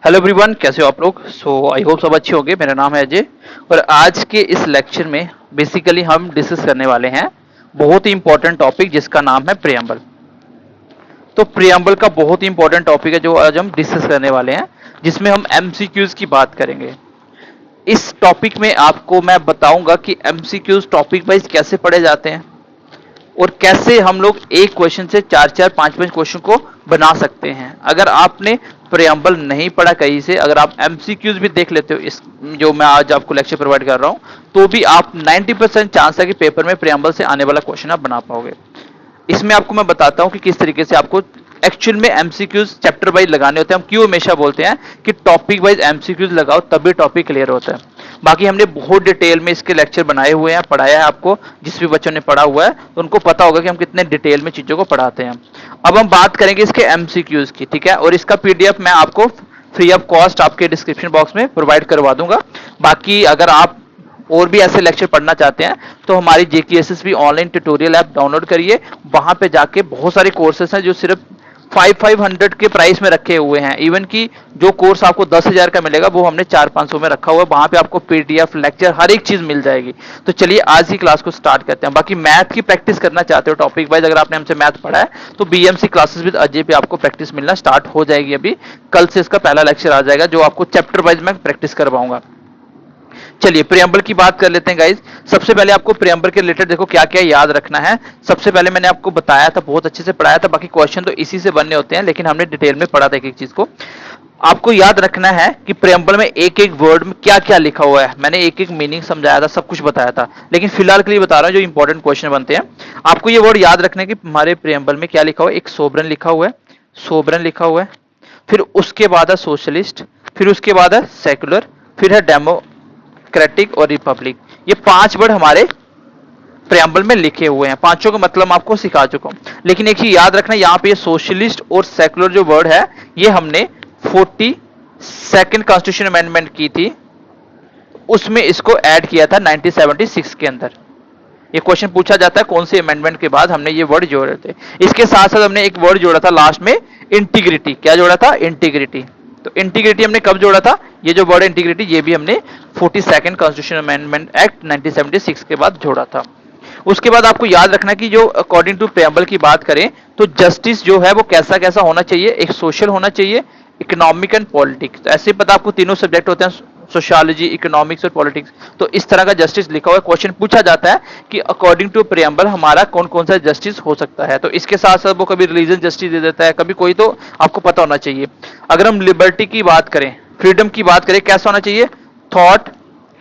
Hello everyone, कैसे हो आप लोग। आई होप सब अच्छे होंगे। मेरा नाम है अजय और आज के इस लेक्चर में बेसिकली हम डिस्कस करने वाले हैं बहुत ही इंपॉर्टेंट टॉपिक जिसका नाम है प्रियम्बल। तो प्रियम्बल का बहुत ही इंपॉर्टेंट टॉपिक है जो आज हम डिस्कस करने वाले हैं, जिसमें हम एमसीक्यूज की बात करेंगे। इस टॉपिक में आपको मैं बताऊंगा कि एमसीक्यूज टॉपिक वाइज कैसे पढ़े जाते हैं और कैसे हम लोग एक क्वेश्चन से चार चार पांच पांच क्वेश्चन को बना सकते हैं। अगर आपने प्रियम्बल नहीं पढ़ा कहीं से, अगर आप एमसीक्यूज भी देख लेते हो इस जो मैं आज आपको लेक्चर प्रोवाइड कर रहा हूं, तो भी आप 90% चांस है कि पेपर में प्रियम्बल से आने वाला क्वेश्चन आप बना पाओगे। इसमें आपको मैं बताता हूं कि किस तरीके से आपको एक्चुअल में एमसीक्यूज चैप्टर वाइज लगाने होते हैं। हम क्यों हमेशा बोलते हैं कि टॉपिक वाइज एमसीक्यूज लगाओ तभी टॉपिक क्लियर होता है। बाकी हमने बहुत डिटेल में इसके लेक्चर बनाए हुए हैं, पढ़ाया है आपको। जिस भी बच्चों ने पढ़ा हुआ है तो उनको पता होगा कि हम कितने डिटेल में चीजों को पढ़ाते हैं। अब हम बात करेंगे इसके एमसीक्यूज की, ठीक है। और इसका पीडीएफ मैं आपको फ्री ऑफ कॉस्ट आपके डिस्क्रिप्शन बॉक्स में प्रोवाइड करवा दूंगा। बाकी अगर आप और भी ऐसे लेक्चर पढ़ना चाहते हैं तो हमारी जेकेएसएस ऑनलाइन ट्यूटोरियल ऐप डाउनलोड करिए। वहां पे जाके बहुत सारे कोर्सेस हैं जो सिर्फ 500 के प्राइस में रखे हुए हैं। इवन कि जो कोर्स आपको 10,000 का मिलेगा वो हमने 400-500 में रखा हुआ है। वहां पे आपको पीडीएफ लेक्चर हर एक चीज मिल जाएगी। तो चलिए आज ही क्लास को स्टार्ट करते हैं। बाकी मैथ की प्रैक्टिस करना चाहते हो टॉपिक वाइज, अगर आपने हमसे मैथ पढ़ा है तो बीएमसी क्लासेस विद अजय पे आपको प्रैक्टिस मिलना स्टार्ट हो जाएगी। अभी कल से इसका पहला लेक्चर आ जाएगा जो आपको चैप्टर वाइज मैं प्रैक्टिस करवाऊंगा। चलिए प्रियम्बल की बात कर लेते हैं गाइज। सबसे पहले आपको प्रियम्बल के रिलेटेड देखो क्या क्या याद रखना है। सबसे पहले मैंने आपको बताया था, बहुत अच्छे से पढ़ाया था। बाकी क्वेश्चन तो इसी से बनने होते हैं, लेकिन हमने डिटेल में पढ़ा था एक एक चीज को। आपको याद रखना है कि प्रियम्बल में एक एक वर्ड में क्या क्या लिखा हुआ है। मैंने एक एक मीनिंग समझाया था, सब कुछ बताया था, लेकिन फिलहाल के लिए बता रहा हूं जो इंपॉर्टेंट क्वेश्चन बनते हैं। आपको ये वर्ड याद रखना है कि हमारे प्रियम्बल में क्या लिखा हुआ है। एक सोबरन लिखा हुआ है, सोबरन लिखा हुआ है। फिर उसके बाद है सोशलिस्ट, फिर उसके बाद है सेकुलर, फिर है डेमोक्रेटिक और रिपब्लिक। ये पांच वर्ड हमारे प्रियम्बल में लिखे हुए हैं। पांचों का मतलब आपको सिखा चुका हूं, लेकिन एक चीज याद रखना, यहाँ पे सोशलिस्ट और सेकुलर जो वर्ड है ये हमने 42nd कॉन्स्टिट्यूशन अमेंडमेंट की थी, उसमें इसको ऐड किया था 1976 के अंदर। ये क्वेश्चन पूछा जाता है कौन से अमेंडमेंट के बाद हमने ये वर्ड जोड़े थे। इसके साथ साथ हमने एक वर्ड जोड़ा था लास्ट में, इंटीग्रिटी। क्या जोड़ा था? इंटीग्रिटी। तो इंटीग्रिटी हमने कब जोड़ा था? ये जो वर्ड इंटीग्रिटी ये भी हमने 42nd कॉन्स्टिट्यूशन अमेंडमेंट एक्ट 1976 के बाद जोड़ा था। उसके बाद आपको याद रखना कि जो अकॉर्डिंग टू प्रियम्बल की बात करें तो जस्टिस जो है वो कैसा कैसा होना चाहिए। एक सोशल होना चाहिए, इकोनॉमिक एंड पॉलिटिक्स। तो ऐसे पता आपको तीनों सब्जेक्ट होते हैं, सोशियोलॉजी, इकोनॉमिक्स और पॉलिटिक्स। तो इस तरह का जस्टिस लिखा हुआ है। क्वेश्चन पूछा जाता है कि अकॉर्डिंग टू प्रियम्बल हमारा कौन कौन सा जस्टिस हो सकता है। तो इसके साथ साथ वो कभी रिलीजन जस्टिस दे देता है, कभी कोई, तो आपको पता होना चाहिए। अगर हम लिबर्टी की बात करें, फ्रीडम की बात करें, कैसा होना चाहिए? थॉट,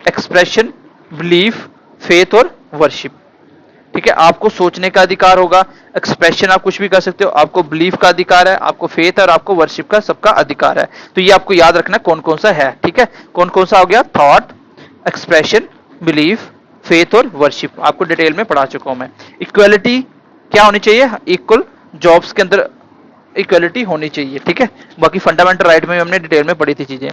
एक्सप्रेशन, बिलीफ, फेथ और वर्शिप। ठीक है, आपको सोचने का अधिकार होगा, एक्सप्रेशन आप कुछ भी कर सकते हो, आपको बिलीफ का अधिकार है, आपको फेथ और आपको वर्शिप का सबका अधिकार है। तो ये आपको याद रखना कौन कौन सा है। ठीक है, कौन कौन सा हो गया? थॉट, एक्सप्रेशन, बिलीफ, फेथ और वर्शिप। आपको डिटेल में पढ़ा चुका हूं मैं। इक्वलिटी क्या होनी चाहिए? इक्वल जॉब्स के अंदर इक्वलिटी होनी चाहिए। ठीक है, बाकी फंडामेंटल राइट में हमने डिटेल में पढ़ी थी चीजें।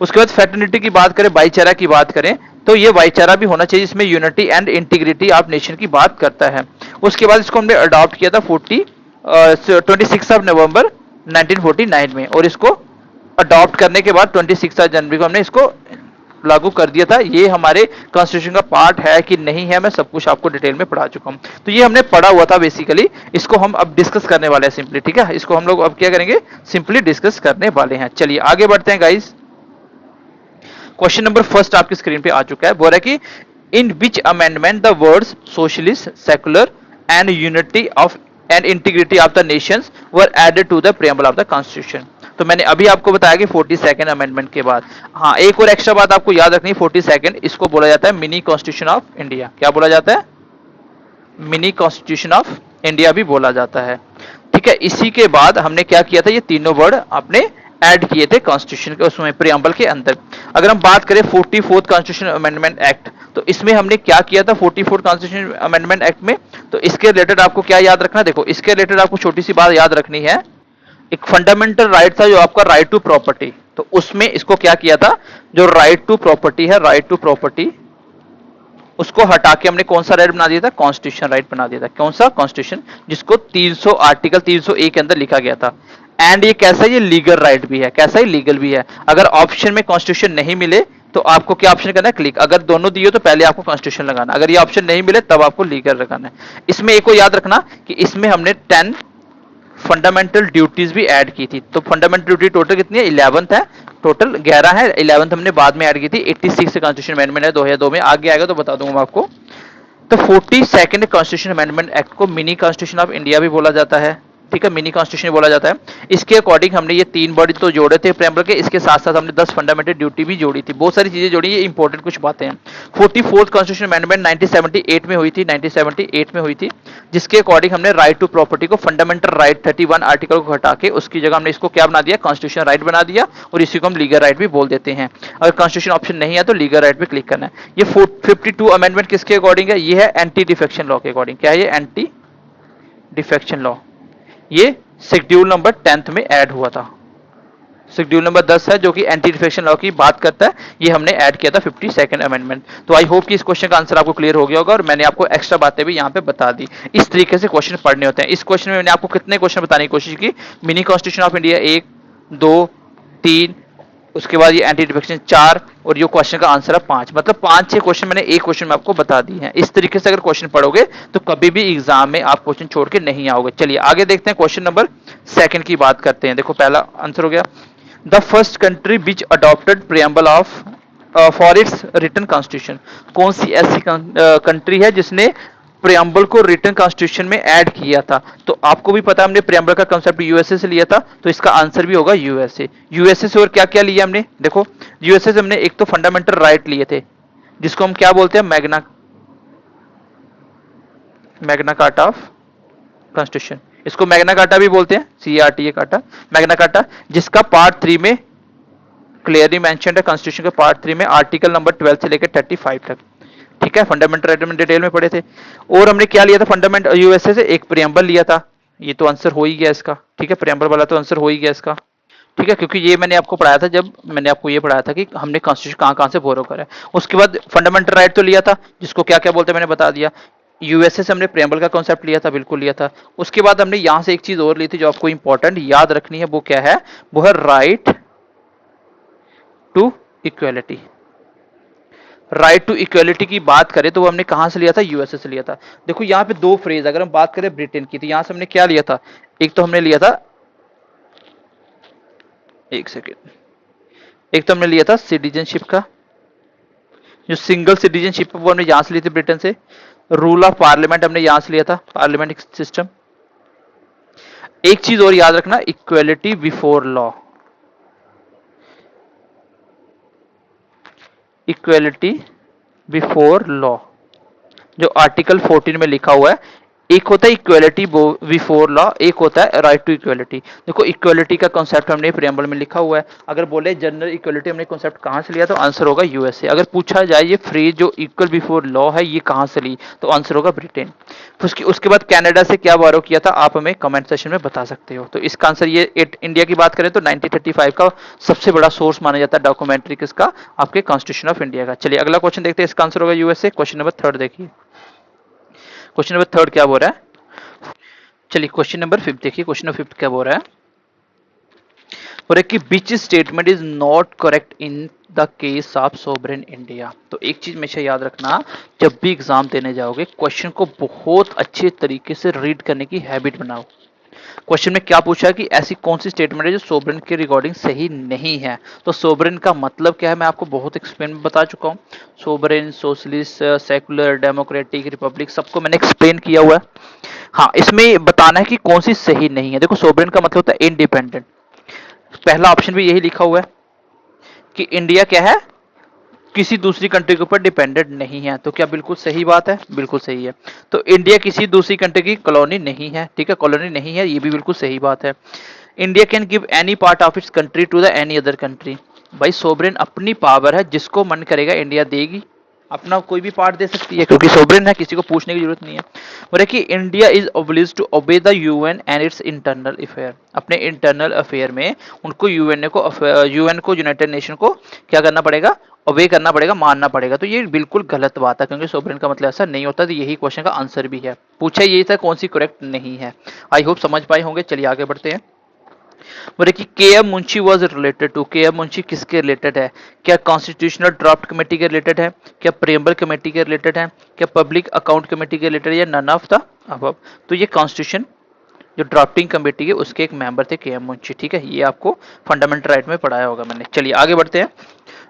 उसके बाद फेटर्निटी की बात करें, भाईचारा की बात करें, तो ये भाईचारा भी होना चाहिए, इसमें unity and integrity of nation की बात करता है। उसके बाद इसको हमने अडॉप्ट किया था 26 नवंबर 1949 में, और इसको अडॉप्ट करने के बाद 26 जनवरी को हमने इसको लागू कर दिया था। ये हमारे कॉन्स्टिट्यूशन का पार्ट है कि नहीं है, मैं सब कुछ आपको डिटेल में पढ़ा चुका हूं। तो ये हमने पढ़ा हुआ था बेसिकली, इसको हम अब डिस्कस करने वाले हैं सिंपली। ठीक है, इसको हम लोग अब क्या करेंगे? सिंपली डिस्कस करने वाले हैं। चलिए आगे बढ़ते हैं गाइस। क्वेश्चन नंबर फर्स्ट आपकी स्क्रीन पे आ चुका है। बोल रहा है कि in which amendment the words socialist, secular and unity of and integrity of the nations were added to the preamble of the constitution. तो मैंने अभी आपको बताया कि 42nd अमेंडमेंट के बाद, हाँ एक और एक्स्ट्रा बात आपको याद रखनी है। 42nd इसको बोला जाता है मिनी कॉन्स्टिट्यूशन ऑफ इंडिया। क्या बोला जाता है? मिनी कॉन्स्टिट्यूशन ऑफ इंडिया भी बोला जाता है। ठीक है, इसी के बाद हमने क्या किया था? ये तीनों वर्ड आपने ऐड किए थे कॉन्स्टिट्यूशन के उसमें, प्रियम्बल के अंदर। अगर हम बात करें 44th कॉन्स्टिट्यूशन अमेंडमेंट एक्ट, तो इसमें हमने क्या किया था 44th कॉन्स्टिट्यूशन अमेंडमेंट एक्ट में? तो इसके रिलेटेड आपको क्या याद रखना? देखो इसके रिलेटेड आपको छोटी सी बात याद रखनी है। एक फंडामेंटल राइट था जो आपका राइट टू प्रॉपर्टी, तो उसमें इसको क्या किया था? जो राइट टू प्रॉपर्टी है, राइट टू प्रॉपर्टी, उसको हटा के हमने कौन सा राइट बना दिया था? कॉन्स्टिट्यूशन राइट बना दिया था। कौन सा? कॉन्स्टिट्यूशन, जिसको 300 आर्टिकल 301 के अंदर लिखा गया था। एंड ये कैसा है, ये लीगल राइट भी है, कैसा है, लीगल भी है। अगर ऑप्शन में कॉन्स्टिट्यूशन नहीं मिले तो आपको क्या ऑप्शन करना है, क्लिक। अगर दोनों दिए तो पहले आपको कॉन्स्टिट्यूशन लगाना, अगर ये ऑप्शन नहीं मिले तब आपको लीगल लगाना है। इसमें एक को याद रखना कि इसमें हमने 10 फंडामेंटल ड्यूटीज भी ऐड की थी। तो फंडामेंटल ड्यूटी टोटल कितनी है, 11th है, टोटल 11 है, 11th हमने बाद में ऐड की थी। 86 से कॉन्स्टिट्यूशन अमेंडमेंट है 2002 में, आगे आएगा तो बता दूंगा मैं आपको। तो 42nd कॉन्स्टिट्यूशन अमेंडमेंट एक्ट को मिनी कॉन्स्टिट्यूशन ऑफ इंडिया भी बोला जाता है, ठीक है, मिनी कॉन्स्टिट्यूशन बोला जाता है। इसके अकॉर्डिंग हमने ये 3 वर्ड तो जोड़े थे प्रेम्बल के, इसके साथ साथ हमने 10 फंडामेंटल ड्यूटी भी जोड़ी थी, बहुत सारी चीजें जोड़ी, ये इंपॉर्टेंट कुछ बातें हैं। 44th कॉन्स्टिट्यूशन अमेंडमेंट 1978 में हुई थी, 1978 में हुई थी, जिसके अकॉर्डिंग हमने राइट टू प्रॉपर्टी को फंडामेंटल राइट 31 आर्टिकल को हटा के उसकी जगह हमने इसको क्या बना दिया, कॉन्स्टिट्यूशन राइट बना दिया, और इसी को हम लीगल राइट भी बोल देते हैं। अगर कॉन्स्टिट्यूशन ऑप्शन नहीं है तो लीगल राइट पे क्लिक करना है। ये 52 अमेंडमेंट किसके अकॉर्डिंग है, ये है एंटी डिफेक्शन लॉ के अकॉर्डिंग। क्या है ये, एंटी डिफेक्शन लॉ। ये शेड्यूल नंबर 10th में ऐड हुआ था। शेड्यूल नंबर 10 है जो कि एंटी डिफेक्शन लॉ की बात करता है, ये हमने ऐड किया था 52nd अमेंडमेंट। तो आई होप कि इस क्वेश्चन का आंसर आपको क्लियर हो गया होगा, और मैंने आपको एक्स्ट्रा बातें भी यहाँ पे बता दी। इस तरीके से क्वेश्चन पढ़ने होते हैं। इस क्वेश्चन में मैंने आपको कितने क्वेश्चन बताने की कोशिश की, मिनी कॉन्स्टिट्यूशन ऑफ इंडिया 1, 2, 3, उसके बाद ये एंटी डिफेक्शन 4, और ये क्वेश्चन का आंसर है 5। मतलब 5-6 क्वेश्चन मैंने एक क्वेश्चन में आपको बता दी है। इस तरीके से अगर क्वेश्चन पढ़ोगे तो कभी भी एग्जाम में आप क्वेश्चन छोड़ के नहीं आओगे। चलिए आगे देखते हैं, क्वेश्चन नंबर 2 की बात करते हैं। देखो पहला आंसर हो गया, the first country which adopted preamble of for its written constitution. कौन सी ऐसी कंट्री है जिसने प्रियम्बल को रिटन कॉन्स्टिट्यूशन में ऐड किया था। तो आपको भी पता है हमने प्रियम्बल का कंसेप्ट यूएसए से लिया था, तो इसका आंसर भी होगा यूएसए। यूएसए से और क्या क्या लिया हमने, देखो यूएसए से हमने एक तो फंडामेंटल राइट लिए थे, जिसको हम क्या बोलते हैं, मैग्ना कार्टा ऑफ कॉन्स्टिट्यूशन। इसको मैग्ना कार्टा भी बोलते हैं, CRTA कार्टा, मैग्ना कार्टा, जिसका पार्ट 3 में क्लियरली मेंशन्ड है, कॉन्स्टिट्यूशन के पार्ट 3 में आर्टिकल नंबर 12 से लेकर 35 तक। ठीक है, फंडामेंटल राइट में डिटेल में पढ़े थे। और हमने क्या लिया था फंडामेंटल यूएसए से, एक प्रियम्बल लिया था। ये तो आंसर हो ही गया इसका, ठीक है, प्रियम्बल वाला तो आंसर हो ही गया इसका, ठीक है, क्योंकि ये मैंने आपको पढ़ाया था, जब मैंने आपको ये पढ़ाया था कि हमने कॉन्स्टिट्यूशन कहाँ कहाँ से बोरो करा है। उसके बाद फंडामेंटल राइट तो लिया था, जिसको क्या क्या बोलते हैं मैंने बता दिया। यूएसए से हमने प्रियम्बल का कॉन्सेप्ट लिया था, बिल्कुल लिया था। उसके बाद हमने यहाँ से एक चीज और ली थी जो आपको इंपॉर्टेंट याद रखनी है, वो क्या है, वो है right to equality. Right to equality की बात करें तो वो हमने कहां से लिया था, यूएसए से लिया था। देखो यहाँ पे दो फ्रेज, अगर हम बात करें ब्रिटेन की, तो यहां से हमने क्या लिया था, एक तो हमने लिया था, एक सेकेंड, एक तो हमने लिया था सिटीजनशिप का, जो सिंगल सिटीजनशिप वो हमने यहां से ली थी ब्रिटेन से। रूल ऑफ पार्लियामेंट हमने यहां से लिया था, पार्लियामेंट सिस्टम। एक चीज और याद रखना, equality before law, equality before law जो आर्टिकल 14 में लिखा हुआ है। एक होता है इक्वेलिटी बिफोर लॉ, एक होता है राइट टू इक्वेलिटी। देखो इक्वेलिटी का कॉन्सेप्ट हमने प्रियम्बल में लिखा हुआ है। अगर बोले जनरल इक्वेलिटी हमने कॉन्सेप्ट कहां से लिया तो आंसर होगा यूएसए। अगर पूछा जाए ये फ्रेज जो इक्वल बिफोर लॉ है ये कहां से ली, तो आंसर होगा ब्रिटेन। उसके बाद कनाडा से क्या बारो किया था, आप हमें कमेंट सेक्शन में बता सकते हो। तो इसका आंसर ये इंडिया की बात करें तो 1935 का सबसे बड़ा सोर्स माना जाता है डॉक्यूमेंट्री किसका, आपके कॉन्स्टिट्यूशन ऑफ इंडिया का। चलिए अगला क्वेश्चन देखते हैं, इसका आंसर होगा यूएसए। क्वेश्चन नंबर 3 देखिए, क्वेश्चन नंबर 3 क्या बोल रहा है। चलिए क्वेश्चन नंबर 5 देखिए, क्वेश्चन नंबर 5 क्या बोल रहा है, बोल रहा है कि which statement is not correct in the case of sovereign India. तो एक चीज हमेशा याद रखना, जब भी एग्जाम देने जाओगे क्वेश्चन को बहुत अच्छे तरीके से रीड करने की हैबिट बनाओ। क्वेश्चन में क्या पूछा है कि ऐसी कौन सी स्टेटमेंट है जो सोवरेन के रिगार्डिंग सही नहीं है। तो सोवरेन का मतलब क्या है मैं आपको बहुत एक्सप्लेन में बता चुका हूँ। Sovereign, socialist, secular, democratic, Republic, सबको मैंने एक्सप्लेन किया हुआ है। हाँ, इसमें बताना है कि कौन सी सही नहीं है। देखो सोवरेन का मतलब होता है इंडिपेंडेंट, पहला ऑप्शन भी यही लिखा हुआ है कि इंडिया क्या है, किसी दूसरी कंट्री के ऊपर डिपेंडेंट नहीं है। तो क्या बिल्कुल सही बात है, बिल्कुल सही है। तो इंडिया किसी दूसरी कंट्री की कॉलोनी नहीं है, ठीक है, कॉलोनी नहीं है, ये भी बिल्कुल सही बात है। India can give any part of its country to the any other country. भाई सोवरेन अपनी पावर है, जिसको मन करेगा इंडिया देगी, अपना कोई भी पार्ट दे सकती है क्योंकि सोवरेन है, किसी को पूछने की जरूरत नहीं है। बोले कि India is obliged to obey the UN and its internal affair. अपने इंटरनल अफेयर में उनको यूएन को यूनाइटेड नेशन को क्या करना पड़ेगा, ओबे करना पड़ेगा, मानना पड़ेगा। तो ये बिल्कुल गलत बात है क्योंकि सोवरेन का मतलब ऐसा नहीं होता। तो यही क्वेश्चन का आंसर भी है, पूछा यही था कौन सी करेक्ट नहीं है। आई होप समझ पाए होंगे। चलिए आगे बढ़ते हैं। बोले कि K M Munshi was related to, K M Munshi किसके रिलेटेड है? क्या कॉन्स्टिट्यूशनल ड्राफ्ट कमेटी के रिलेटेड है, क्या प्रेम्बल कमेटी के रिलेटेड है, क्या पब्लिक अकाउंट कमेटी के रिलेटेड, या नन ऑफ द अबव? तो ये कॉन्स्टिट्यूशन जो ड्राफ्टिंग कमेटी है उसके एक मेंबर थे के एम मुंशी। ठीक है, ये आपको फंडामेंटल राइट में पढ़ाया होगा मैंने। चलिए आगे बढ़ते हैं।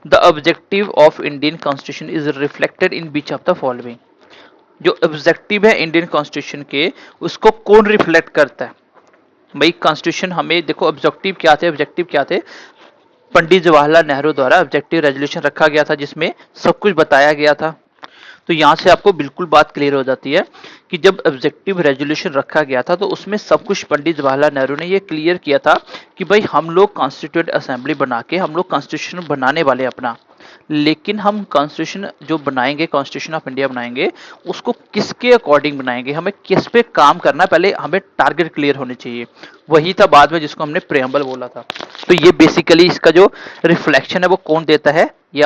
The objective of Indian constitution is reflected in beach of the following. जो ऑब्जेक्टिव है इंडियन कॉन्स्टिट्यूशन के, उसको कौन रिफ्लेक्ट करता है? भाई कॉन्स्टिट्यूशन हमें देखो, ऑब्जेक्टिव क्या थे? ऑब्जेक्टिव क्या थे? पंडित जवाहरलाल नेहरू द्वारा ऑब्जेक्टिव रेजोल्यूशन रखा गया था जिसमें सब कुछ बताया गया था। तो यहां से आपको बिल्कुल बात क्लियर हो जाती है कि जब ऑब्जेक्टिव रेजोल्यूशन रखा गया था तो उसमें सब कुछ पंडित जवाहरलाल नेहरू ने ये क्लियर किया था कि भाई हम लोग कॉन्स्टिट्यूएंट असेंबली बना के हम लोग कॉन्स्टिट्यूशन बनाने वाले अपना, लेकिन हम कॉन्स्टिट्यूशन जो बनाएंगे, कॉन्स्टिट्यूशन ऑफ इंडिया बनाएंगे, उसको किसके अकॉर्डिंग बनाएंगे, हमें किस पे काम करना, पहले हमें टारगेट क्लियर होने चाहिए। वही था बाद में जिसको हमने प्रेम्बल बोला था। तो ये बेसिकली इसका जो रिफ्लेक्शन है वो कौन देता है? ये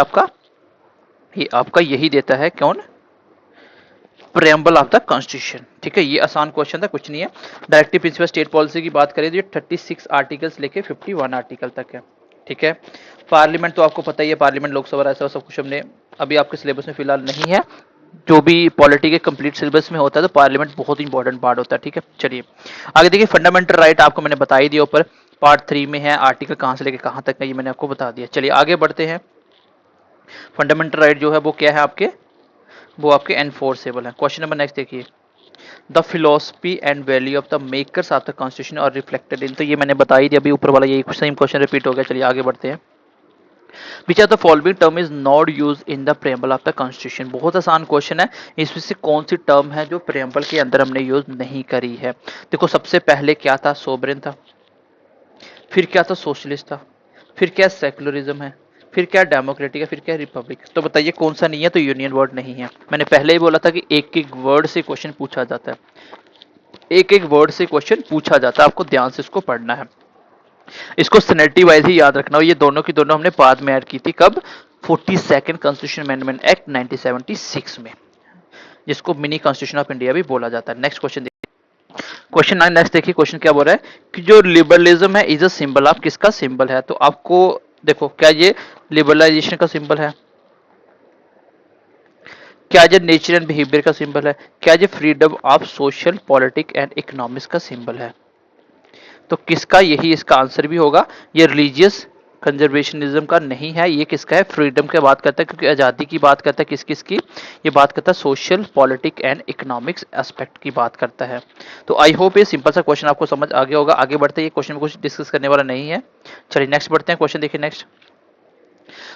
आपका यही देता है, कौन? Preamble of the constitution. ठीक है, ये आसान क्वेश्चन था, कुछ नहीं है। डायरेक्टिव प्रिंसिपल स्टेट पॉलिसी की बात करें तो ये 36 आर्टिकल्स लेके 51 आर्टिकल तक है। ठीक है, पार्लियामेंट तो आपको पता ही है, पार्लियामेंट लोकसभा ऐसा सब कुछ हमने अभी आपके सिलेबस में फिलहाल नहीं है। जो भी पॉलिटी के कंप्लीट सिलेबस में होता है तो पार्लियामेंट बहुत ही इंपॉर्टेंट पार्ट होता है। ठीक है, चलिए आगे देखिए। फंडामेंटल राइट आपको मैंने बता ही दिया ऊपर, पार्ट 3 में है, आर्टिकल कहां से लेके कहां तक है ये मैंने आपको बता दिया। चलिए आगे बढ़ते हैं। फंडामेंटल राइट जो है वो क्या है आपके? वो आपके एनफोर्सेबल है। क्वेश्चन नंबर नेक्स्ट देखिए। The philosophy and value of the makers of the constitution और रिफ्लेक्टेड इन, तो ये मैंने बता ही दिया, अभी ऊपर वाला यही सेम क्वेश्चन रिपीट हो गया। चलिए आगे बढ़ते हैं। Which are the following term is not use in the preamble of the constitution. बहुत आसान क्वेश्चन है, इसमें से कौन सी टर्म है जो प्रेम्बल के अंदर हमने यूज नहीं करी है? देखो सबसे पहले क्या था? सोवरेन था, फिर क्या था? सोशलिस्ट था, फिर क्या सेकुलरिज्म है, फिर क्या डेमोक्रेटिक है, फिर क्या रिपब्लिक। तो बताइए कौन सा नहीं है? तो यूनियन वर्ड नहीं है। मैंने पहले ही बोला था कि एक एक वर्ड से क्वेश्चन पूछा जाता है, एक एक वर्ड से क्वेश्चन पूछा जाता है, आपको ध्यान से इसको पढ़ना है। इसको सिनेरिटी वाइज ही याद रखना हो। ये दोनों की दोनों हमने बाद में ऐड की थी, कब? 42nd कॉन्स्टिट्यूशन अमेंडमेंट एक्ट 1976 में, जिसको मिनी कॉन्स्टिट्यूशन ऑफ इंडिया भी बोला जाता है। नेक्स्ट क्वेश्चन देखिए। क्वेश्चन 9 नेक्स्ट देखिए। क्वेश्चन क्या बोल रहा है कि जो लिबरलिज्म है इज अ सिंबल ऑफ, किसका सिंबल है? तो आपको देखो, क्या ये लिबरलाइजेशन का सिंबल है? क्या ये नेचर एंड बिहेवियर का सिंबल है? क्या ये freedom of social, politic and economics का सिंबल है? तो किसका? यही इसका आंसर भी होगा। ये रिलीजियस कंजर्वेशनिज्म का नहीं है, ये किसका है? फ्रीडम की बात करता है, क्योंकि आज़ादी की बात करता है। किस किस की ये बात करता है? Social, politic and economics aspect की बात करता है। तो आई होप ये सिंपल सा क्वेश्चन आपको समझ आ गया होगा। आगे बढ़ते हैं, ये क्वेश्चन में कुछ डिस्कस करने वाला नहीं है। चलिए नेक्स्ट बढ़ते हैं। क्वेश्चन देखिए next.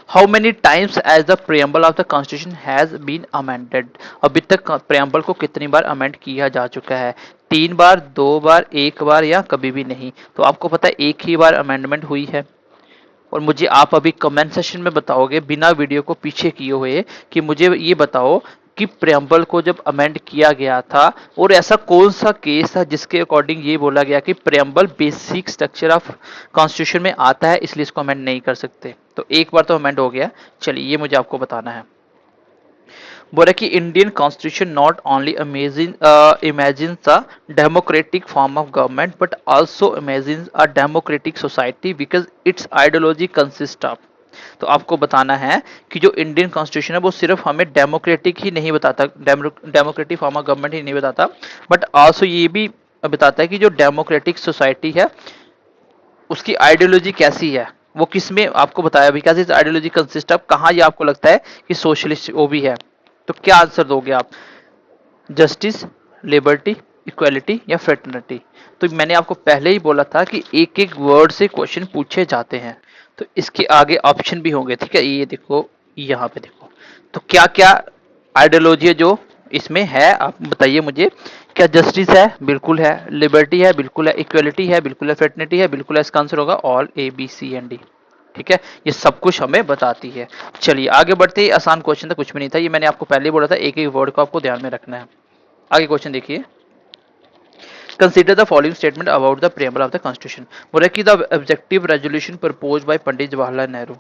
How many times as the preamble of the constitution has been amended? अभी तक प्रेम्बल को कितनी बार अमेंड किया जा चुका है? 3 बार, 2 बार, 1 बार, या कभी भी नहीं? तो आपको पता है एक ही बार अमेंडमेंट हुई है। और मुझे आप अभी कमेंट सेशन में बताओगे बिना वीडियो को पीछे किए हुए कि मुझे ये बताओ कि प्रेम्बल को जब अमेंड किया गया था और ऐसा कौन सा केस था जिसके अकॉर्डिंग ये बोला गया कि preamble basic structure of constitution में आता है इसलिए इसको अमेंड नहीं कर सकते। तो एक बार तो अमेंड हो गया। चलिए ये मुझे आपको बताना है। बोला कि Indian constitution not only imagines a democratic form of government but also imagines a democratic society because it's ideology consist of. तो आपको बताना है कि जो इंडियन कॉन्स्टिट्यूशन है वो सिर्फ हमें डेमोक्रेटिक ही नहीं बताता, डेमोक्रेटिक फॉर्म ऑफ गवर्नमेंट ही नहीं बताता, बट आल्सो ये भी बताता है कि जो डेमोक्रेटिक सोसाइटी है उसकी आइडियोलॉजी कैसी है, वो किस में आपको बताया भी, कैसे आइडियोलॉजी कंसिस्ट ऑफ, कहाँ ये आपको लगता है कि सोशलिस्ट वो भी है। तो क्या आंसर दोगे आप? जस्टिस, लिबर्टी, इक्वालिटी या फ्रेटर्निटी? तो मैंने आपको पहले ही बोला था कि एक एक वर्ड से क्वेश्चन पूछे जाते हैं, तो इसके आगे ऑप्शन भी होंगे। ठीक है, ये देखो, यहाँ पे देखो, तो क्या क्या आइडियोलॉजी है जो इसमें है, आप बताइए मुझे। क्या जस्टिस है? बिल्कुल है। लिबर्टी है? बिल्कुल है। इक्वालिटी है? बिल्कुल है। फ्रेटर्निटी है? बिल्कुल है। इसका आंसर होगा all, A B C and D. ठीक है, ये सब कुछ हमें बताती है। चलिए आगे बढ़ते हैं। आसान क्वेश्चन था, कुछ भी नहीं था, ये मैंने आपको पहले ही बोला था, एक एक वर्ड को आपको ध्यान में रखना है। आगे क्वेश्चन देखिए। Consider the following statement about the preamble of the constitution. बोला कि the objective resolution propose by Pandit Jawaharlal Nehru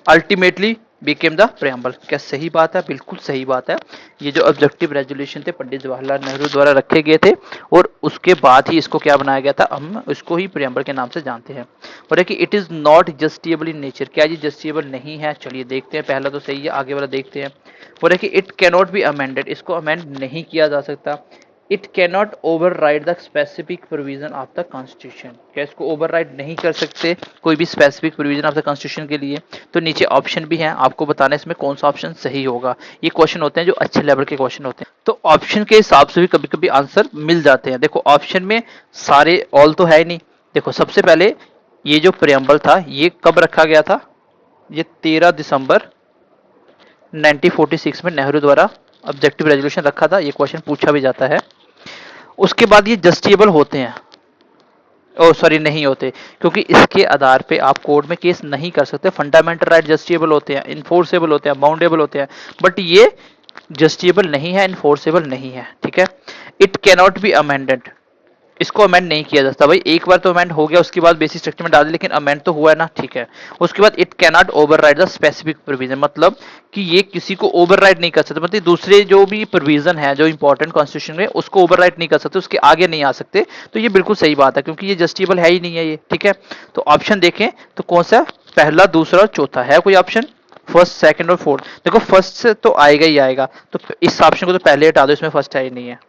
ultimately became the preamble। क्या सही बात है? बिल्कुल सही बात है। ये जो ऑब्जेक्टिव रेजोल्यूशन थे पंडित जवाहरलाल नेहरू द्वारा रखे गए थे और उसके बाद ही इसको क्या बनाया गया था, हम इसको ही प्रियम्बल के नाम से जानते हैं। और है कि it is not justiciable in nature. क्या ये जस्टिएबल नहीं है? चलिए देखते हैं, पहला तो सही है, आगे वाला देखते हैं। और है कि इट कैनॉट बी अमेंडेड। इसको अमेंड नहीं किया जा सकता। It cannot override the specific provision of the constitution. क्या इसको ओवरराइड नहीं कर सकते कोई भी specific provision of the constitution के लिए? तो नीचे ऑप्शन भी हैं, आपको बताना इसमें कौन सा ऑप्शन सही होगा। ये क्वेश्चन होते हैं जो अच्छे लेवल के क्वेश्चन होते हैं, तो ऑप्शन के हिसाब से भी कभी कभी आंसर मिल जाते हैं। देखो ऑप्शन में सारे ऑल तो है ही नहीं। देखो सबसे पहले ये जो प्रियम्बल था ये कब रखा गया था? ये 13 दिसंबर 1946 में नेहरू द्वारा ऑब्जेक्टिव रेजोल्यूशन रखा था। ये क्वेश्चन पूछा भी जाता है। उसके बाद ये जस्टिएबल होते हैं, ओ सॉरी नहीं होते, क्योंकि इसके आधार पे आप कोर्ट में केस नहीं कर सकते। फंडामेंटल राइट जस्टिएबल होते हैं, इन्फोर्सेबल होते हैं, बाउंडेबल होते हैं, बट ये जस्टिएबल नहीं है, इन्फोर्सेबल नहीं है। ठीक है। It cannot be amended. इसको अमेंड नहीं किया जा सकता। भाई एक बार तो अमेंड हो गया, उसके बाद बेसिक स्ट्रक्चर में डाल दिया, लेकिन अमेंड तो हुआ है ना। ठीक है। उसके बाद it cannot override the specific provision, मतलब कि ये किसी को ओवरराइड नहीं कर सकते, मतलब दूसरे जो भी प्रोविजन है जो इंपॉर्टेंट कॉन्स्टिट्यूशन में उसको ओवरराइड नहीं कर सकते, उसके आगे नहीं आ सकते। तो ये बिल्कुल सही बात है, क्योंकि ये जस्टिएबल है ही नहीं है ये। ठीक है। तो ऑप्शन देखें तो कौन सा? पहला, दूसरा और चौथा है कोई ऑप्शन? फर्स्ट, सेकंड और फोर्थ। देखो फर्स्ट से तो आएगा ही आएगा, तो इस ऑप्शन को तो पहले हटा दो, इसमें फर्स्ट है ही नहीं है।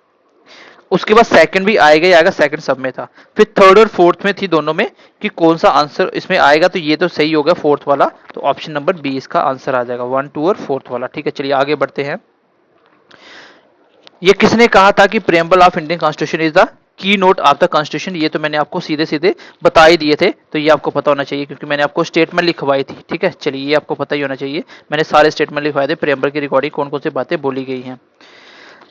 उसके बाद सेकंड भी आएगा ही आएगा, सेकंड सब में था। फिर थर्ड और फोर्थ में थी दोनों में कि कौन सा आंसर इसमें आएगा, तो ये तो सही होगा फोर्थ वाला। तो ऑप्शन नंबर बी इसका आंसर आ जाएगा, 1, 2 और फोर्थ वाला। ठीक है। चलिए आगे बढ़ते हैं। ये किसने कहा था कि preamble of Indian constitution is the key note of the constitution? ये तो मैंने आपको सीधे सीधे बता ही दिए थे, तो ये आपको पता होना चाहिए क्योंकि मैंने आपको स्टेटमेंट लिखवाई थी। ठीक है। चलिए ये आपको पता ही होना चाहिए, मैंने सारे स्टेटमेंट लिखवाए थे, प्रियम्बल की रिकॉर्डिंग कौन कौन सी बातें बोली गई हैं।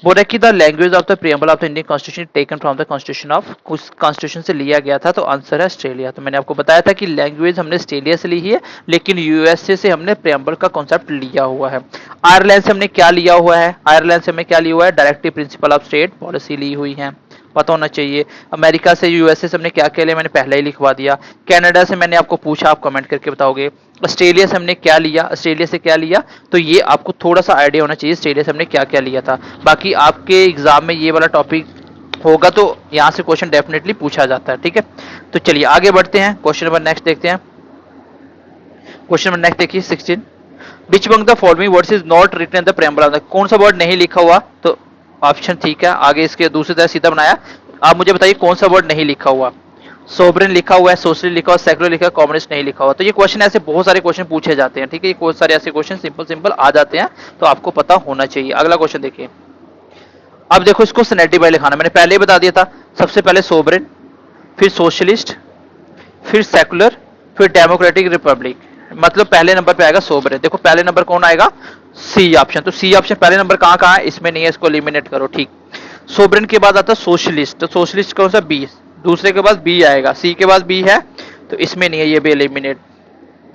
बोल रहा है कि the language of the preamble of the Indian constitution taken from the constitution of, कुछ कॉन्स्टिट्यूशन से लिया गया था, तो आंसर है ऑस्ट्रेलिया। तो मैंने आपको बताया था कि लैंग्वेज हमने ऑस्ट्रेलिया से ली है, लेकिन यूएसए से हमने प्रियम्बल का कॉन्सेप्ट लिया हुआ है। आयरलैंड से हमने क्या लिया हुआ है? आयरलैंड से हमने क्या लिया हुआ है? Directive principle of state policy ली हुई है, पता होना चाहिए। अमेरिका से यूएसए से हमने क्या क्या लिया, मैंने पहले ही लिखवा दिया। कनाडा से मैंने आपको पूछा, आप कमेंट करके बताओगे। ऑस्ट्रेलिया से हमने क्या लिया, ऑस्ट्रेलिया से क्या लिया, तो ये आपको थोड़ा सा आइडिया होना चाहिए ऑस्ट्रेलिया से हमने क्या क्या लिया था। बाकी आपके एग्जाम में ये वाला टॉपिक होगा तो यहाँ से क्वेश्चन डेफिनेटली पूछा जाता है। ठीक है। तो चलिए आगे बढ़ते हैं, क्वेश्चन नंबर नेक्स्ट देखते हैं। क्वेश्चन नंबर नेक्स्ट देखिए 16, which among the following words is not written in the preamble of the, कौन सा वर्ड नहीं लिखा हुआ? तो ऑप्शन ठीक है, आगे इसके दूसरी तरह सीधा बनाया। आप मुझे बताइए कौन सा वर्ड नहीं लिखा हुआ? सोवरेन लिखा हुआ है, सोशलिस्ट लिखा हुआ, सेकुलर लिखा हुआ, कम्युनिस्ट नहीं लिखा हुआ। तो ये क्वेश्चन ऐसे बहुत सारे क्वेश्चन पूछे जाते हैं। ठीक है। ये बहुत सारे ऐसे क्वेश्चन सिंपल सिंपल आ जाते हैं, तो आपको पता होना चाहिए। अगला क्वेश्चन देखिए। अब देखो इसको सिनेटी बाय लिखाना, मैंने पहले ही बता दिया था। सबसे पहले सोवरेन, फिर सोशलिस्ट, फिर सेकुलर, फिर डेमोक्रेटिक रिपब्लिक, मतलब पहले नंबर पे आएगा सोवरेन। देखो पहले नंबर कौन आएगा? C option. तो सी ऑप्शन पहले नंबर कहाँ कहाँ है? इसमें नहीं है, इसको एलिमिनेट करो। ठीक। सोवरेन के बाद आता है सोशलिस्ट, तो सोशलिस्ट कौन सा? बी। दूसरे के बाद बी आएगा, सी के बाद बी है, तो इसमें नहीं है, ये भी एलिमिनेट।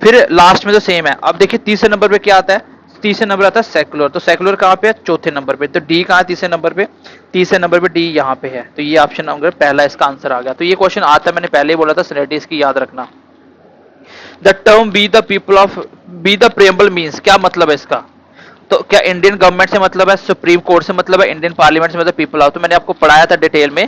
फिर लास्ट में तो सेम है। अब देखिए तीसरे नंबर पे क्या आता है? तीसरे नंबर आता है सेकुलर, तो सेकुलर कहाँ पे है? चौथे नंबर पे। तो डी कहाँ है तीसरे नंबर पे? तीसरे नंबर पे डी यहाँ पे है, तो ये ऑप्शन नंबर पहला इसका आंसर आ गया। तो ये क्वेश्चन आता है, मैंने पहले ही बोला था, सिनेटी इसकी याद रखना। The term be the people of, be the preamble means, क्या मतलब है इसका? तो क्या इंडियन गवर्नमेंट से मतलब है, सुप्रीम कोर्ट से मतलब है, इंडियन पार्लियामेंट से मतलब पीपल ऑफ? तो मैंने आपको पढ़ाया था डिटेल में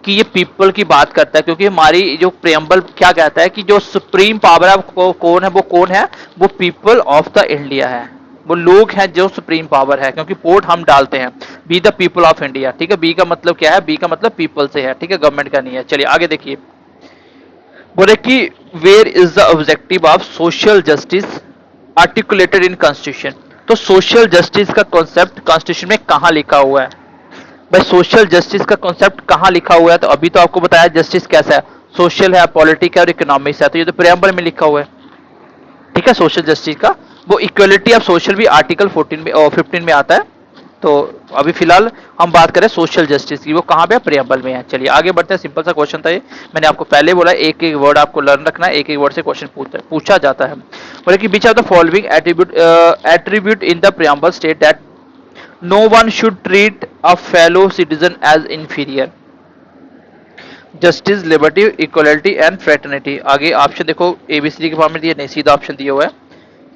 कि ये पीपल की बात करता है, क्योंकि हमारी जो प्रियम्बल क्या कहता है कि जो सुप्रीम पावर है वो कौन है? वो कौन है? वो पीपल ऑफ द इंडिया है, वो लोग हैं जो सुप्रीम पावर है, क्योंकि वोट हम डालते हैं। Be the people of India. ठीक है। बी का मतलब क्या है? बी का मतलब पीपल से है। ठीक है। गवर्नमेंट का नहीं है। चलिए आगे देखिए। बोले कि where is the objective of social justice articulated in constitution? तो सोशल जस्टिस का कॉन्सेप्ट कॉन्स्टिट्यूशन में कहां लिखा हुआ है? भाई सोशल जस्टिस का कॉन्सेप्ट कहां लिखा हुआ है? तो अभी तो आपको बताया जस्टिस कैसा है, सोशल है, पॉलिटिक है और इकोनॉमिक्स है, तो ये तो प्रियम्बल में लिखा हुआ है। ठीक है। सोशल जस्टिस का वो इक्वलिटी ऑफ सोशल भी आर्टिकल 14 में और 15 में आता है। तो अभी फिलहाल हम बात करें सोशल जस्टिस की, वो कहाँ पे है? प्रियम्बल में है। चलिए आगे बढ़ते हैं। सिंपल सा क्वेश्चन था ये, मैंने आपको पहले बोला एक एक वर्ड आपको लर्न रखना है, एक एक वर्ड से क्वेश्चन पूछा जाता है। बोले कि which of the following attribute in the preamble state that no one should treat a fellow citizen as inferior? Justice, liberty, equality and fraternity. आगे ऑप्शन देखो, एबीसी के फॉर्म में दिया नहीं, सीधा ऑप्शन दिया हुआ है।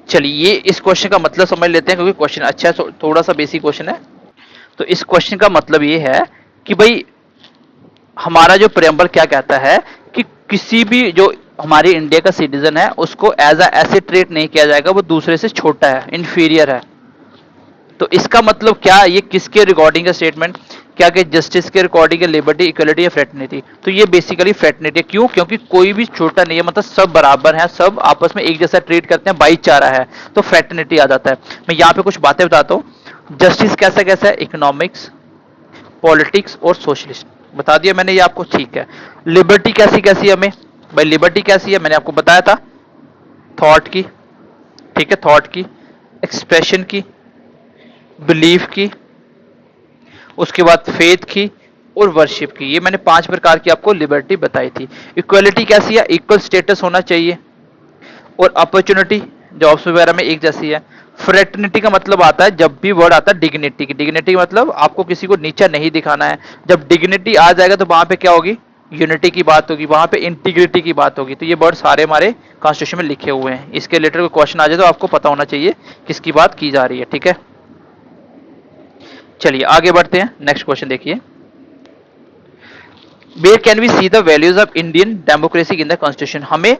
चलिए ये इस क्वेश्चन का मतलब समझ लेते हैं, क्योंकि क्वेश्चन अच्छा है, थोड़ा सा बेसिक क्वेश्चन है। तो इस क्वेश्चन का मतलब ये है कि भाई हमारा जो प्रेम्बल क्या कहता है कि किसी भी जो हमारे इंडिया का सिटीजन है उसको एज अ एसेट ट्रीट नहीं किया जाएगा, वो दूसरे से छोटा है, इंफीरियर है। तो इसका मतलब क्या, ये किसके रिकॉर्डिंग का स्टेटमेंट, क्या कि जस्टिस के रिकॉर्डिंग है, लिबर्टी, इक्वलिटी या फ्रेटर्निटी? तो ये बेसिकली फ्रेटर्निटी है। क्यों? क्योंकि कोई भी छोटा नहीं है, मतलब सब बराबर हैं, सब आपस में एक जैसा ट्रीट करते हैं, भाईचारा है, तो फ्रेटर्निटी आ जाता है। मैं यहाँ पे कुछ बातें बताता हूँ। जस्टिस कैसा कैसा है? इकोनॉमिक्स, पॉलिटिक्स और सोशलिस्ट बता दिया मैंने ये आपको, ठीक है। लिबर्टी कैसी कैसी है हमें? भाई लिबर्टी कैसी है मैंने आपको बताया था, थॉट की, ठीक है, थॉट की, एक्सप्रेशन की, बिलीफ की, उसके बाद फेथ की और वर्शिप की। ये मैंने 5 प्रकार की आपको लिबर्टी बताई थी। इक्वलिटी कैसी है? इक्वल स्टेटस होना चाहिए। और अपॉर्चुनिटी जॉब्स वगैरह में एक जैसी है। फ्रेटर्निटी का मतलब आता है, जब भी वर्ड आता है डिग्निटी की, डिग्निटी का मतलब आपको किसी को नीचा नहीं दिखाना है। जब डिग्निटी आ जाएगा तो वहां पे क्या होगी? यूनिटी की बात होगी, वहां पे इंटीग्रिटी की बात होगी। तो ये वर्ड सारे हमारे कॉन्स्टिट्यूशन में लिखे हुए हैं। इसके रिलेटेड कोई क्वेश्चन आ जाए तो आपको पता होना चाहिए किसकी बात की जा रही है, ठीक है। चलिए आगे बढ़ते हैं, नेक्स्ट क्वेश्चन देखिए। Where can we see the values of Indian democracy in the constitution? हमें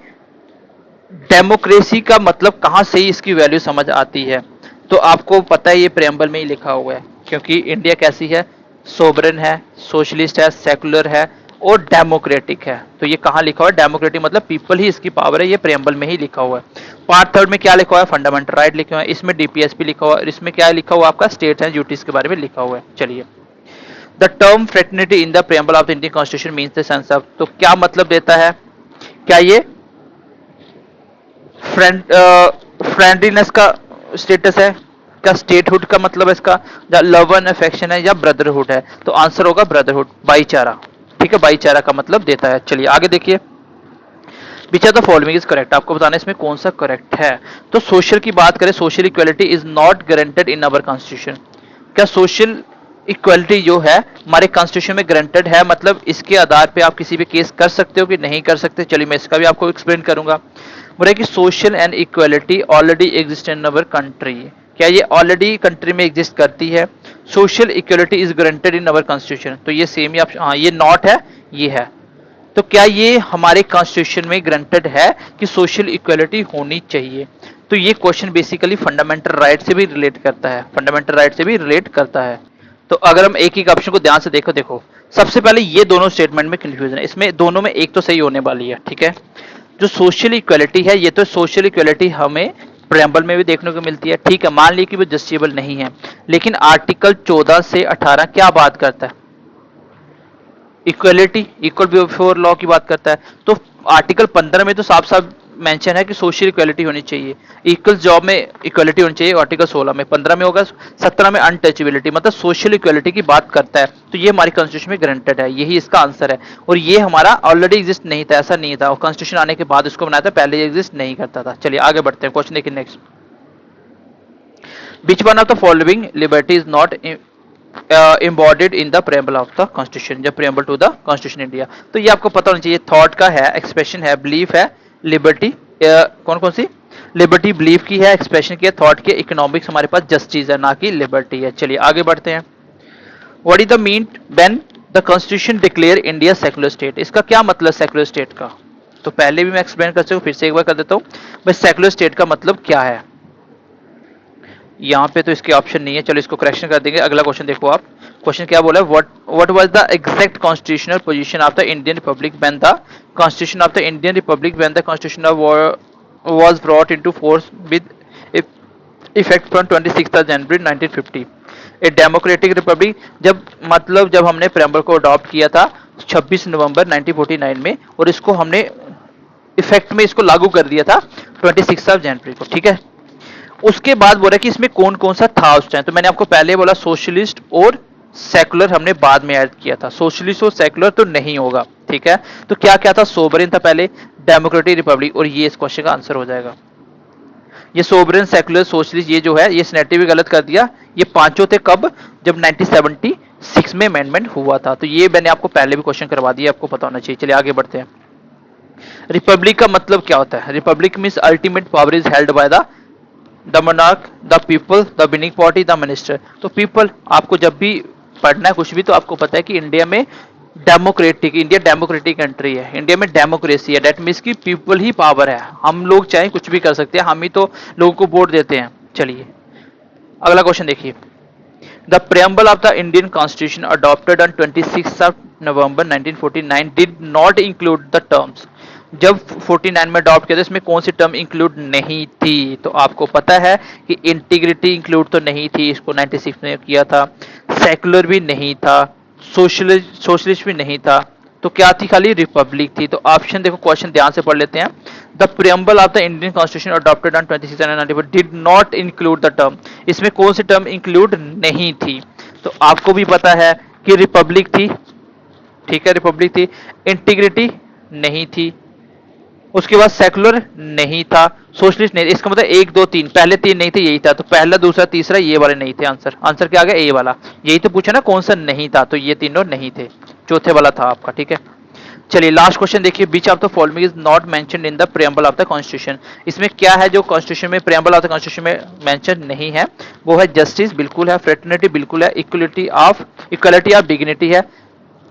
डेमोक्रेसी का मतलब कहां से ही इसकी वैल्यू समझ आती है? तो आपको पता है ये प्रेम्बल में ही लिखा हुआ है, क्योंकि इंडिया कैसी है? सोवरेन है, सोशलिस्ट है, सेकुलर है और डेमोक्रेटिक है। तो ये कहां लिखा हुआ है? डेमोक्रेटिक मतलब पीपल ही इसकी पावर है, ये प्रेम्बल में ही लिखा हुआ है। पार्ट थर्ड में क्या लिखा हुआ है? फंडामेंटल राइट लिखे हुए हैं, इसमें डीपीएसपी लिखा हुआ है, इसमें क्या लिखा हुआ है? आपका स्टेट्स एंड ड्यूटीज के बारे में लिखा हुआ है। चलिए, the term fraternity in the preamble of the Indian constitution means the sense of, तो क्या मतलब देता है? क्या ये फ्रेंडलीनेस का स्टेटस है? क्या स्टेटहुड का मतलब है इसका? या लव एंड अफेक्शन है या ब्रदरहुड है? तो आंसर होगा ब्रदरहुड, भाईचारा, ठीक है, भाईचारा का मतलब देता है। चलिए आगे देखिए, which are the following is correct? आपको बताना है इसमें कौन सा करेक्ट है। तो सोशल की बात करें, social equality is not guaranteed in our constitution. क्या सोशल इक्वलिटी जो है हमारे कॉन्स्टिट्यूशन में गारंटेड है? मतलब इसके आधार पे आप किसी भी केस कर सकते हो कि नहीं कर सकते? चलिए मैं इसका भी आपको एक्सप्लेन करूंगा। बोले कि social and equality already exist in our country. क्या ये ऑलरेडी कंट्री में एग्जिस्ट करती है? Social equality is guaranteed in our constitution, तो ये सेम ही ऑप्शन, हाँ ये नॉट है, ये है। तो क्या ये हमारे कॉन्स्टिट्यूशन में ग्रांटेड है कि सोशल इक्वलिटी होनी चाहिए? तो ये क्वेश्चन बेसिकली फंडामेंटल राइट से भी रिलेट करता है, फंडामेंटल राइट से भी रिलेट करता है। तो अगर हम एक एक ऑप्शन को ध्यान से देखो, सबसे पहले ये दोनों स्टेटमेंट में कंफ्यूजन है, इसमें दोनों में एक तो सही होने वाली है, ठीक है। जो सोशल इक्वलिटी है, ये तो सोशल इक्वलिटी हमें प्रेम्बल में भी देखने को मिलती है, ठीक है, मान ली कि वो जस्टिसेबल नहीं है, लेकिन आर्टिकल 14 से 18 क्या बात करता है? इक्वलिटी, इक्वल बिफोर लॉ की बात करता है। तो आर्टिकल 15 में तो साफ साफ मेंशन है कि सोशल इक्वलिटी होनी चाहिए, इक्वल जॉब में इक्वलिटी होनी चाहिए, आर्टिकल 16 में, 15 में होगा, 17 में अनटचेबिलिटी, मतलब सोशल इक्वलिटी की बात करता है। तो ये हमारी कॉन्स्टिट्यूशन में गारंटेड है, यही इसका आंसर है। और ये हमारा ऑलरेडी एग्जिस्ट नहीं था, ऐसा नहीं था, और कॉन्स्टिट्यूशन आने के बाद इसको बनाया था, पहले एग्जिस्ट नहीं करता था। चलिए आगे बढ़ते हैं, क्वेश्चन देखिए next. Which one of the following liberty is not embodied in the preamble of the constitution, जब preamble to the constitution India. तो ये आपको पता होना चाहिए, थॉट का है, एक्सप्रेशन है, बिलीफ है, लिबर्टी, कौन कौन सी? लिबर्टी बिलीफ की है, एक्सप्रेशन की है, थॉट की, इकोनॉमिक्स हमारे पास जस्टिस है, ना कि लिबर्टी है। चलिए आगे बढ़ते हैं। What is the mean when the constitution declare India secular state? इसका क्या मतलब सेक्युलर स्टेट का? तो पहले भी मैं एक्सप्लेन कर चुका हूं, फिर से एक बार कर देता हूं। भाई सेक्युलर स्टेट का मतलब क्या है? यहाँ पे तो इसके ऑप्शन नहीं है, चलो इसको करेक्शन कर देंगे। अगला क्वेश्चन देखो आप, क्वेश्चन क्या बोला है? What was the exact constitutional position of the Indian Republic when the constitution of the Indian Republic when the constitution of was brought into force with effect from 26 January 1950? A democratic Republic, जब हमने preamble को adopt किया था 26 नवंबर 1949 में, और इसको हमने effect में इसको लागू कर दिया था 26 जनवरी को, ठीक है। उसके बाद बोला कि इसमें कौन कौन सा था उस टाइम? तो मैंने आपको पहले बोला सोशलिस्ट और सेकुलर हमने बाद में ऐड किया था, सोशलिस्ट और सेकुलर तो नहीं होगा, ठीक है। तो क्या क्या था? सोवरेन था पहले, डेमोक्रेटिक रिपब्लिक, और ये इस क्वेश्चन का आंसर हो जाएगा। ये सोवरेन, सेकुलर, सोशलिस्ट, ये जो है ये स्नेटिव भी गलत कर दिया। ये पांचों थे कब? जब 1976 में अमेंडमेंट हुआ था। तो ये मैंने आपको पहले भी क्वेश्चन करवा दिया, आपको पता होना चाहिए। चलिए आगे बढ़ते हैं। रिपब्लिक का मतलब क्या होता है? Republic means ultimate power is held by the the monarch, the people, the winning party, the minister. तो पीपल, आपको जब भी पढ़ना है कुछ भी तो आपको पता है कि इंडिया में इंडिया डेमोक्रेटिक कंट्री है, इंडिया में डेमोक्रेसी है, डेट मीन्स की पीपल ही पावर है, हम लोग चाहे कुछ भी कर सकते हैं, हम ही तो लोगों को वोट देते हैं। चलिए अगला क्वेश्चन देखिए। The preamble of the Indian Constitution adopted on 26th of November 1949 did not include the terms। जब 49 में अडॉप्ट किया था इसमें कौन सी टर्म इंक्लूड नहीं थी? तो आपको पता है कि इंटीग्रिटी इंक्लूड तो नहीं थी, इसको 96 में किया था। सेकुलर भी नहीं था, सोशलिस्ट भी नहीं था, तो क्या थी? खाली रिपब्लिक थी। तो ऑप्शन देखो, क्वेश्चन ध्यान से पढ़ लेते हैं। The preamble of the Indian constitution adopted on 26 January 1994 did not include the term. इसमें कौन सी टर्म इंक्लूड नहीं थी? तो आपको भी पता है कि रिपब्लिक थी, ठीक है, रिपब्लिक थी। इंटीग्रिटी नहीं थी, उसके बाद सेकुलर नहीं था, सोशलिस्ट नहीं। इसका मतलब एक दो तीन, पहले तीन नहीं थे यही था, तो पहला दूसरा तीसरा ये वाले नहीं थे। आंसर क्या आ गया? ए वाला। यही तो पूछा ना कौन सा नहीं था, तो ये तीनों नहीं थे, चौथे वाला था आपका, ठीक है। चलिए लास्ट क्वेश्चन देखिए। Which of the following is not mentioned in the preamble of the constitution. इसमें क्या है जो कॉन्स्टिट्यूशन में, प्रेम्बल ऑफ द कॉन्स्टिट्यूशन में मेंशन नहीं है? वो है जस्टिस, बिल्कुल है, फ्रेटर्निटी बिल्कुल है, इक्वलिटी ऑफ डिग्निटी है,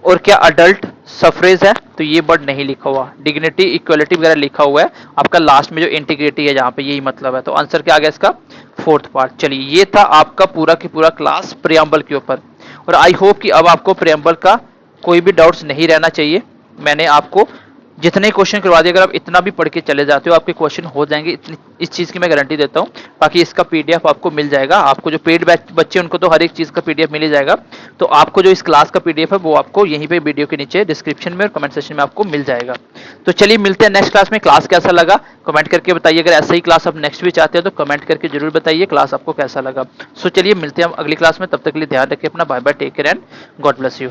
और क्या अडल्ट सफरेज है? तो ये वर्ड नहीं लिखा हुआ, डिग्निटी इक्वलिटी वगैरह लिखा हुआ है आपका लास्ट में, जो इंटीग्रिटी है जहां पे, यही मतलब है। तो आंसर क्या आ गया इसका? Fourth part. चलिए ये था आपका पूरा की पूरा क्लास प्रियम्बल के ऊपर, और आई होप कि अब आपको प्रियम्बल का कोई भी डाउट्स नहीं रहना चाहिए। मैंने आपको जितने क्वेश्चन करवा दिए, अगर आप इतना भी पढ़ के चले जाते हो आपके क्वेश्चन हो जाएंगे, इतनी इस चीज़ की मैं गारंटी देता हूँ। बाकी इसका पीडीएफ आपको मिल जाएगा, आपको जो पेड बच्चे उनको तो हर एक चीज़ का पीडीएफ मिल ही जाएगा। तो आपको जो इस क्लास का पीडीएफ है वो आपको यहीं पे वीडियो के नीचे डिस्क्रिप्शन में और कमेंट सेक्शन में आपको मिल जाएगा। तो चलिए मिलते हैं नेक्स्ट क्लास में। क्लास कैसा लगा कमेंट करके बताइए, अगर ऐसा ही क्लास आप नेक्स्ट भी चाहते हैं तो कमेंट करके जरूर बताइए क्लास आपको कैसा लगा। सो चलिए मिलते हैं हम अगली क्लास में, तब तक के लिए ध्यान रखिए अपना। Bye bye, take care and God bless you.